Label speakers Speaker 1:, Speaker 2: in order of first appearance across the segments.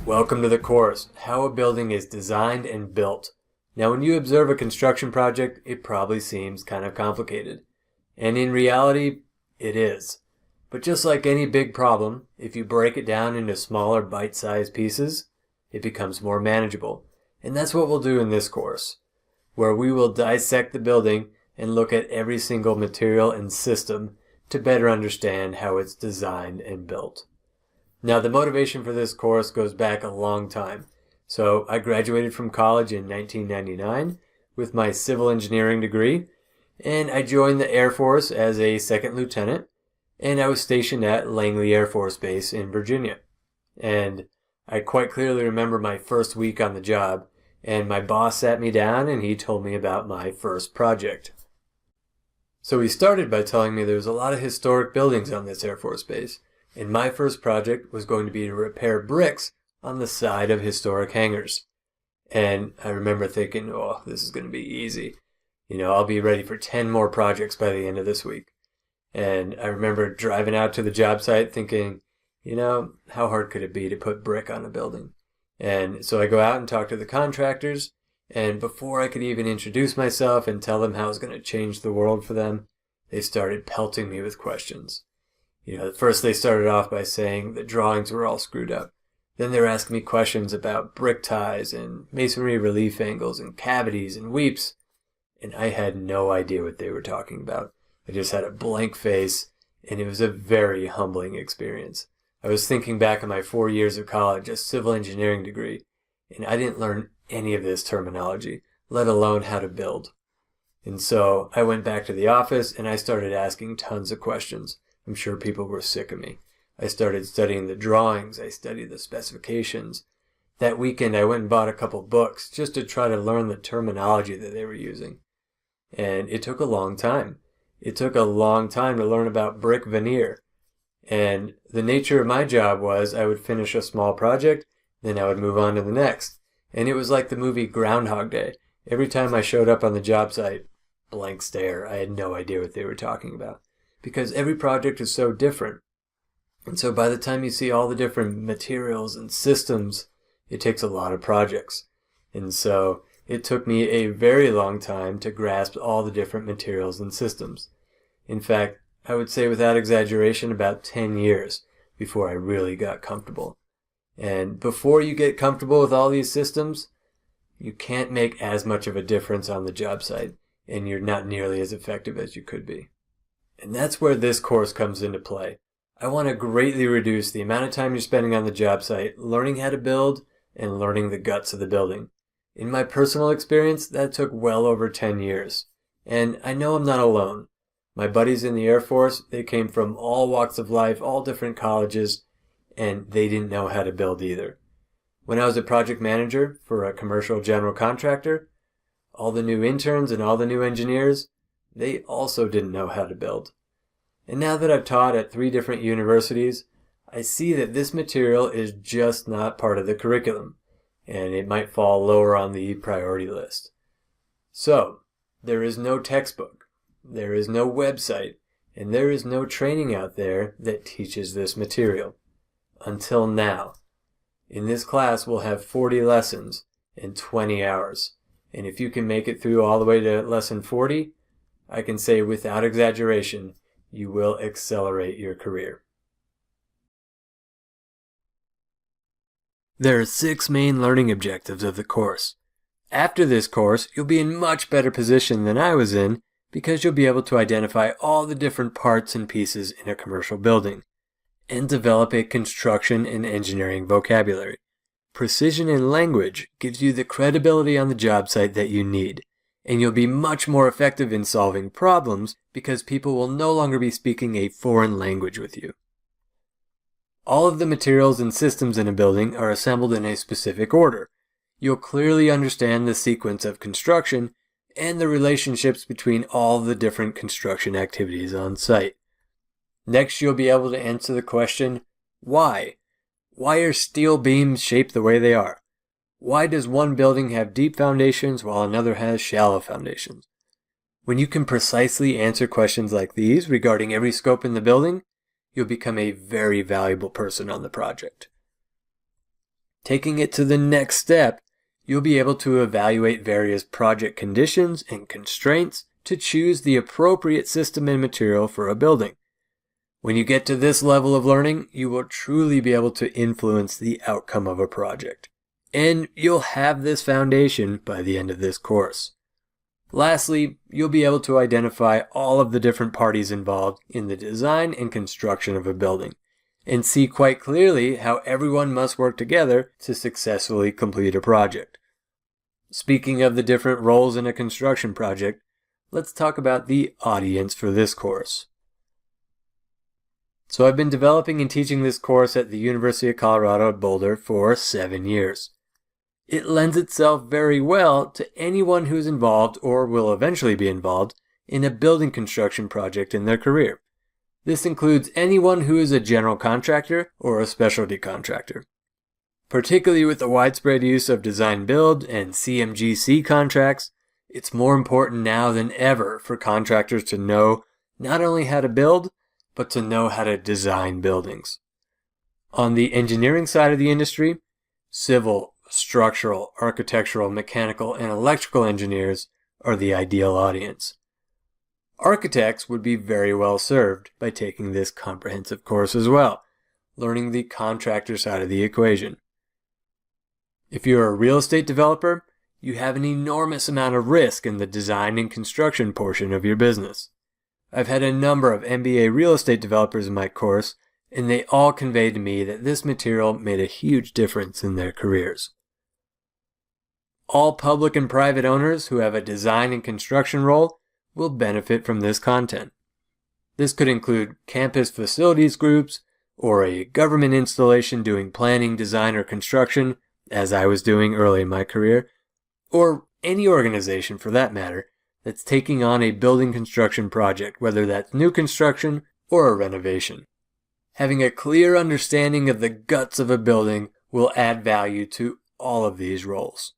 Speaker 1: Welcome to the course, How a Building is Designed and Built. Now when you observe a construction project, it probably seems kind of complicated. And in reality, it is. But just like any big problem, if you break it down into smaller bite-sized pieces, it becomes more manageable. And that's what we'll do in this course, where we will dissect the building and look at every single material and system to better understand how it's designed and built. Now, the motivation for this course goes back a long time. So I graduated from college in 1999 with my civil engineering degree, and I joined the Air Force as a second lieutenant, and I was stationed at Langley Air Force Base in Virginia. And I quite clearly remember my first week on the job, and my boss sat me down and he told me about my first project. So he started by telling me there was a lot of historic buildings on this Air Force Base. And my first project was going to be to repair bricks on the side of historic hangars. And I remember thinking, oh, this is going to be easy. I'll be ready for 10 more projects by the end of this week. And I remember driving out to the job site thinking, how hard could it be to put brick on a building? And so I go out and talk to the contractors, and before I could even introduce myself and tell them how I was going to change the world for them, they started pelting me with questions. First they started off by saying the drawings were all screwed up. Then they were asking me questions about brick ties and masonry relief angles and cavities and weeps. And I had no idea what they were talking about. I just had a blank face, and it was a very humbling experience. I was thinking back on my 4 years of college, a civil engineering degree, and I didn't learn any of this terminology, let alone how to build. And so I went back to the office and I started asking tons of questions. I'm sure people were sick of me. I started studying the drawings. I studied the specifications. That weekend, I went and bought a couple books just to try to learn the terminology that they were using. And it took a long time. It took a long time to learn about brick veneer. And the nature of my job was I would finish a small project, then I would move on to the next. And it was like the movie Groundhog Day. Every time I showed up on the job site, blank stare. I had no idea what they were talking about. Because every project is so different. And so by the time you see all the different materials and systems, it takes a lot of projects. And so it took me a very long time to grasp all the different materials and systems. In fact, I would say without exaggeration about 10 years before I really got comfortable. And before you get comfortable with all these systems, you can't make as much of a difference on the job site, and you're not nearly as effective as you could be. And that's where this course comes into play. I want to greatly reduce the amount of time you're spending on the job site learning how to build and learning the guts of the building. In my personal experience, that took well over 10 years. And I know I'm not alone. My buddies in the Air Force, they came from all walks of life, all different colleges, and they didn't know how to build either. When I was a project manager for a commercial general contractor, all the new interns and all the new engineers, they also didn't know how to build. And now that I've taught at 3 different universities, I see that this material is just not part of the curriculum, and it might fall lower on the priority list. So, there is no textbook, there is no website, and there is no training out there that teaches this material. Until now. In this class, we'll have 40 lessons and 20 hours. And if you can make it through all the way to lesson 40, I can say without exaggeration, you will accelerate your career. There are 6 main learning objectives of the course. After this course, you'll be in much better position than I was in because you'll be able to identify all the different parts and pieces in a commercial building and develop a construction and engineering vocabulary. Precision in language gives you the credibility on the job site that you need. And you'll be much more effective in solving problems because people will no longer be speaking a foreign language with you. All of the materials and systems in a building are assembled in a specific order. You'll clearly understand the sequence of construction and the relationships between all the different construction activities on site. Next, you'll be able to answer the question, why? Why are steel beams shaped the way they are? Why does one building have deep foundations while another has shallow foundations? When you can precisely answer questions like these regarding every scope in the building, you'll become a very valuable person on the project. Taking it to the next step, you'll be able to evaluate various project conditions and constraints to choose the appropriate system and material for a building. When you get to this level of learning, you will truly be able to influence the outcome of a project. And you'll have this foundation by the end of this course. Lastly, you'll be able to identify all of the different parties involved in the design and construction of a building, and see quite clearly how everyone must work together to successfully complete a project. Speaking of the different roles in a construction project, let's talk about the audience for this course. So I've been developing and teaching this course at the University of Colorado at Boulder for 7 years. It lends itself very well to anyone who's involved or will eventually be involved in a building construction project in their career. This includes anyone who is a general contractor or a specialty contractor. Particularly with the widespread use of design-build and CMGC contracts, it's more important now than ever for contractors to know not only how to build, but to know how to design buildings. On the engineering side of the industry, civil, structural, architectural, mechanical, and electrical engineers are the ideal audience. Architects would be very well served by taking this comprehensive course as well, learning the contractor side of the equation. If you're a real estate developer, you have an enormous amount of risk in the design and construction portion of your business. I've had a number of MBA real estate developers in my course, and they all conveyed to me that this material made a huge difference in their careers. All public and private owners who have a design and construction role will benefit from this content. This could include campus facilities groups, or a government installation doing planning, design, or construction, as I was doing early in my career, or any organization for that matter that's taking on a building construction project, whether that's new construction or a renovation. Having a clear understanding of the guts of a building will add value to all of these roles.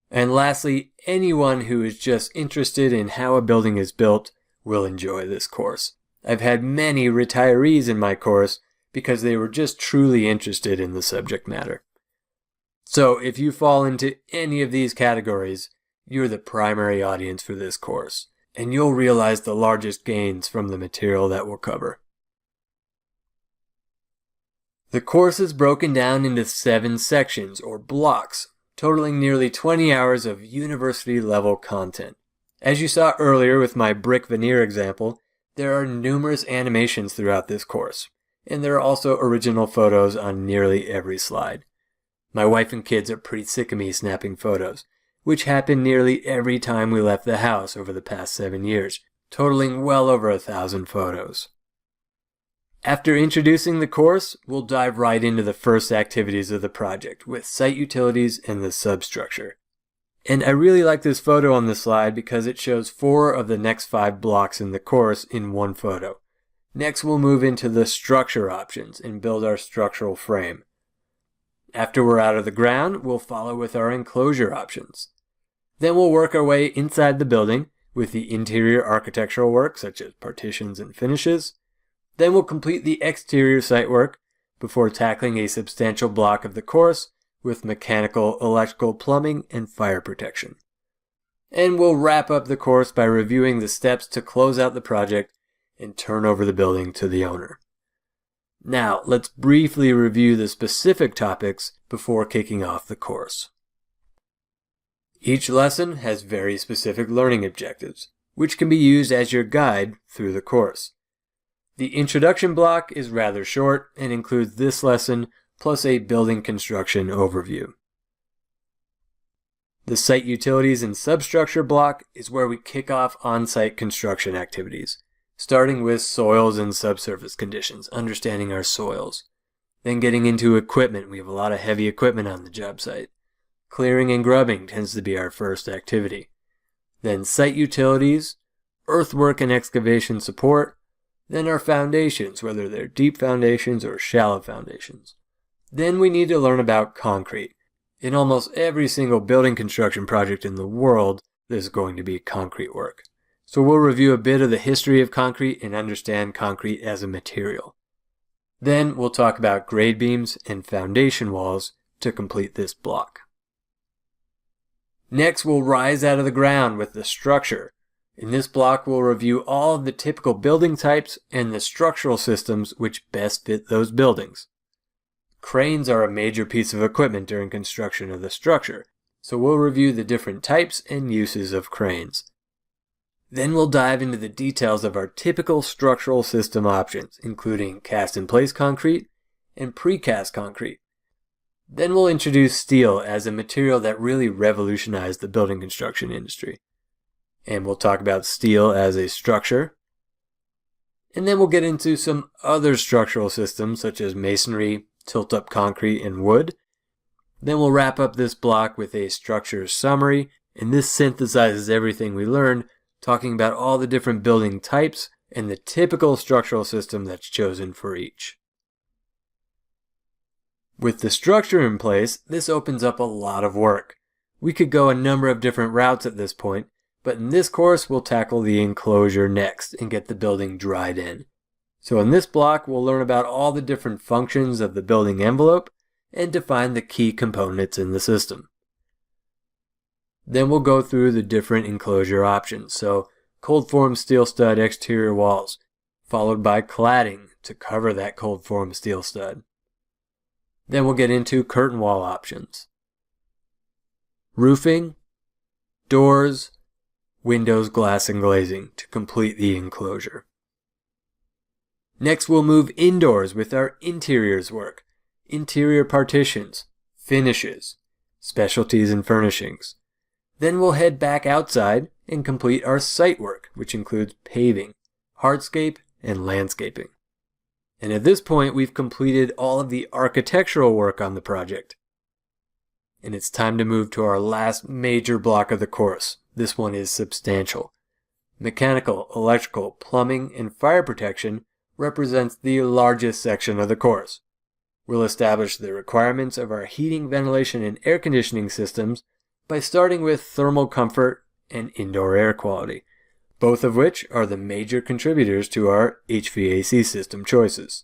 Speaker 1: And lastly, anyone who is just interested in how a building is built will enjoy this course. I've had many retirees in my course because they were just truly interested in the subject matter. So if you fall into any of these categories, you're the primary audience for this course, and you'll realize the largest gains from the material that we'll cover. The course is broken down into 7 sections or blocks, totaling nearly 20 hours of university-level content. As you saw earlier with my brick veneer example, there are numerous animations throughout this course, and there are also original photos on nearly every slide. My wife and kids are pretty sick of me snapping photos, which happened nearly every time we left the house over the past 7 years, totaling well over 1,000 photos. After introducing the course, we'll dive right into the first activities of the project with site utilities and the substructure. And I really like this photo on the slide because it shows 4 of the next 5 blocks in the course in one photo. Next, we'll move into the structure options and build our structural frame. After we're out of the ground, we'll follow with our enclosure options. Then we'll work our way inside the building with the interior architectural work such as partitions and finishes. Then we'll complete the exterior site work before tackling a substantial block of the course with mechanical, electrical, plumbing, and fire protection. And we'll wrap up the course by reviewing the steps to close out the project and turn over the building to the owner. Now, let's briefly review the specific topics before kicking off the course. Each lesson has very specific learning objectives, which can be used as your guide through the course. The introduction block is rather short and includes this lesson plus a building construction overview. The site utilities and substructure block is where we kick off on-site construction activities, starting with soils and subsurface conditions, understanding our soils. Then getting into equipment, we have a lot of heavy equipment on the job site. Clearing and grubbing tends to be our first activity. Then site utilities, earthwork and excavation support, then our foundations, whether they're deep foundations or shallow foundations. Then we need to learn about concrete. In almost every single building construction project in the world, there's going to be concrete work. So we'll review a bit of the history of concrete and understand concrete as a material. Then we'll talk about grade beams and foundation walls to complete this block. Next, we'll rise out of the ground with the structure. In this block, we'll review all of the typical building types and the structural systems which best fit those buildings. Cranes are a major piece of equipment during construction of the structure, so we'll review the different types and uses of cranes. Then we'll dive into the details of our typical structural system options, including cast-in-place concrete and precast concrete. Then we'll introduce steel as a material that really revolutionized the building construction industry. And we'll talk about steel as a structure. And then we'll get into some other structural systems such as masonry, tilt-up concrete, and wood. Then we'll wrap up this block with a structure summary, and this synthesizes everything we learned, talking about all the different building types and the typical structural system that's chosen for each. With the structure in place, this opens up a lot of work. We could go a number of different routes at this point, but in this course we'll tackle the enclosure next and get the building dried in. So in this block we'll learn about all the different functions of the building envelope and define the key components in the system. Then we'll go through the different enclosure options, so cold form steel stud exterior walls, followed by cladding to cover that cold form steel stud. Then we'll get into curtain wall options, roofing, doors, windows, glass, and glazing to complete the enclosure. Next we'll move indoors with our interiors work, interior partitions, finishes, specialties and furnishings. Then we'll head back outside and complete our site work, which includes paving, hardscape, and landscaping. And at this point, we've completed all of the architectural work on the project. And it's time to move to our last major block of the course. This one is substantial. Mechanical, electrical, plumbing, and fire protection represents the largest section of the course. We'll establish the requirements of our heating, ventilation, and air conditioning systems by starting with thermal comfort and indoor air quality, both of which are the major contributors to our HVAC system choices.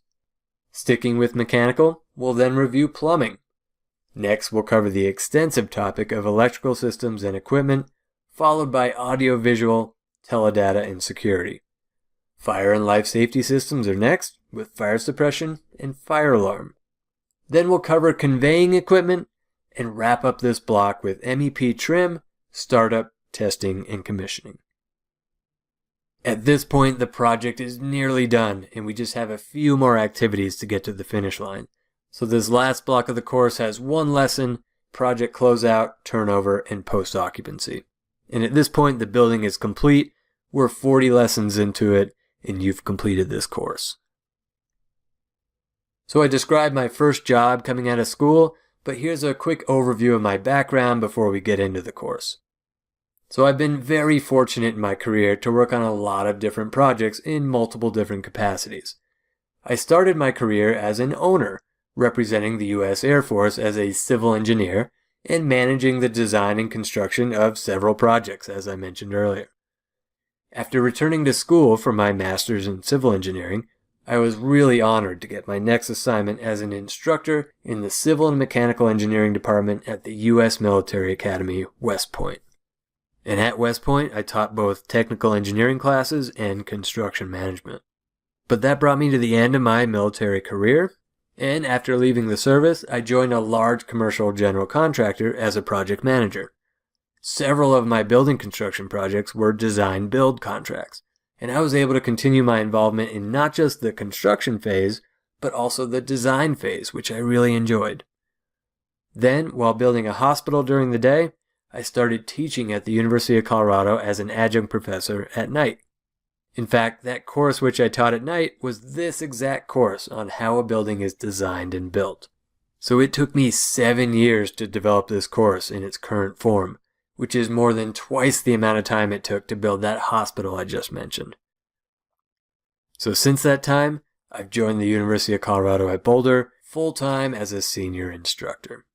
Speaker 1: Sticking with mechanical, we'll then review plumbing. Next, we'll cover the extensive topic of electrical systems and equipment, followed by audio-visual, teledata, and security. Fire and life safety systems are next, with fire suppression and fire alarm. Then we'll cover conveying equipment and wrap up this block with MEP trim, startup, testing, and commissioning. At this point, the project is nearly done, and we just have a few more activities to get to the finish line. So this last block of the course has one lesson, project closeout, turnover, and post-occupancy. And at this point, the building is complete. We're 40 lessons into it, and you've completed this course. So I described my first job coming out of school, but here's a quick overview of my background before we get into the course. So I've been very fortunate in my career to work on a lot of different projects in multiple different capacities. I started my career as an owner, representing the U.S. Air Force as a civil engineer and managing the design and construction of several projects, as I mentioned earlier. After returning to school for my master's in civil engineering, I was really honored to get my next assignment as an instructor in the Civil and Mechanical Engineering Department at the U.S. Military Academy, West Point. And at West Point, I taught both technical engineering classes and construction management. But that brought me to the end of my military career, and after leaving the service, I joined a large commercial general contractor as a project manager. Several of my building construction projects were design-build contracts, and I was able to continue my involvement in not just the construction phase, but also the design phase, which I really enjoyed. Then, while building a hospital during the day, I started teaching at the University of Colorado as an adjunct professor at night. In fact, that course which I taught at night was this exact course on how a building is designed and built. So it took me 7 years to develop this course in its current form, which is more than twice the amount of time it took to build that hospital I just mentioned. So since that time, I've joined the University of Colorado at Boulder full-time as a senior instructor.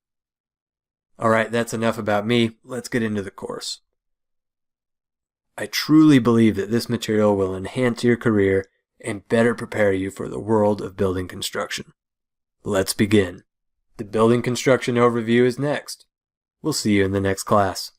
Speaker 1: Alright, that's enough about me. Let's get into the course. I truly believe that this material will enhance your career and better prepare you for the world of building construction. Let's begin. The building construction overview is next. We'll see you in the next class.